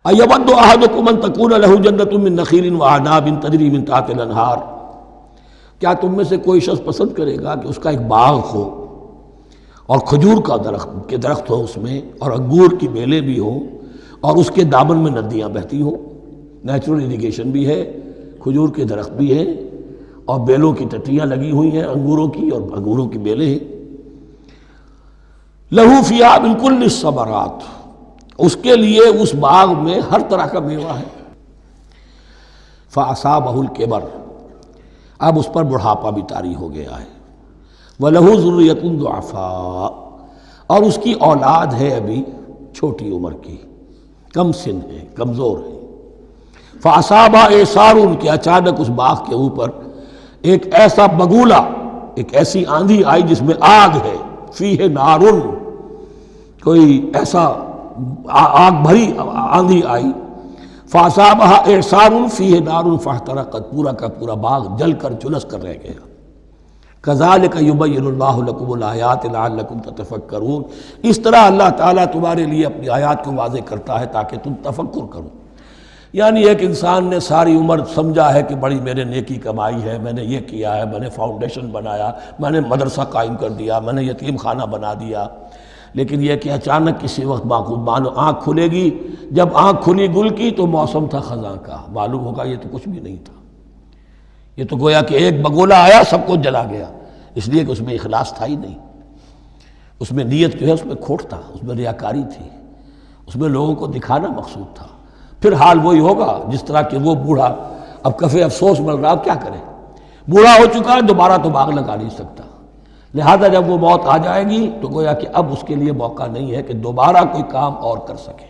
اَیَوَدُّ أَحَدُکُمْ أَن تَکُونَ لَهُ جَنَّةٌ مِّن نَخِیلٍ وَأَعْنَابٍ تَجْرِی مِن تَحْتِہَا الْأَنْہَارُ، کیا تم میں سے کوئی شخص پسند کرے گا کہ اس کا ایک باغ ہو اور کھجور کا درخت ہو اس میں، اور انگور کی بیلیں بھی ہوں، اور اس کے دامن میں ندیاں بہتی ہوں، نیچرل اریگیشن بھی ہے، کھجور کے درخت بھی ہیں، اور بیلوں کی ٹٹیاں لگی ہوئی ہیں انگوروں کی، اور انگوروں کی بیلیں ہیں۔ لَهُ فِيهَا مِن كُلِّ الثَّمَرَاتِ، اس کے لیے اس باغ میں ہر طرح کا میوہ ہے۔ فَأَصَابَهُ الْكِبَرُ، اب اس پر بڑھاپا بھی طاری ہو گیا ہے۔ وَلَهُ ذُرِّيَّةٌ ضُعَفَاءُ، اور اس کی اولاد ہے ابھی چھوٹی عمر کی، کم سن ہے، کمزور ہے۔ فَأَصَابَهَا إِعْصَارٌ، کہ اچانک اس باغ کے اوپر ایک ایسا بگولا، ایک ایسی آندھی آئی جس میں آگ ہے، فیہ نارن، کوئی ایسا آگ بھری آندھی آئی، فَأَصَابَهَا إِعْصَارٌ فِيهِ نَارٌ فَاحْتَرَقَتْ، پورا کا پورا باغ جل کر جلس کر رہ گیا۔ كَذَلِكَ يُبَيِّنُ اللَّهُ لَكُمُ الْآيَاتِ لَعَلَّكُمْ تَتَفَكَّرُونَ، اس طرح اللہ تعالیٰ تمہارے لیے اپنی آیات کو واضح کرتا ہے تاکہ تم تفکر کرو۔ یعنی ایک انسان نے ساری عمر سمجھا ہے کہ بڑی میں نے نیکی کمائی ہے، میں نے یہ کیا ہے، میں نے فاؤنڈیشن بنایا، میں نے مدرسہ قائم کر دیا، میں نے یتیم خانہ بنا دیا، لیکن یہ کہ اچانک کسی وقت آنکھ کھلے گی، جب آنکھ کھلی گل کی تو موسم تھا خزاں کا، معلوم ہوگا یہ تو کچھ بھی نہیں تھا، یہ تو گویا کہ ایک بگولا آیا سب کو جلا گیا، اس لیے کہ اس میں اخلاص تھا ہی نہیں، اس میں نیت جو ہے اس میں کھوٹ تھا، اس میں ریاکاری تھی، اس میں لوگوں کو دکھانا مقصود تھا۔ پھر حال وہی ہوگا جس طرح کہ وہ بوڑھا اب کفِ افسوس بن رہا، کیا کرے، بوڑھا ہو چکا ہے، دوبارہ تو باغ لگا نہیں سکتا، لہذا جب وہ موت آ جائے گی تو گویا کہ اب اس کے لیے موقع نہیں ہے کہ دوبارہ کوئی کام اور کر سکے۔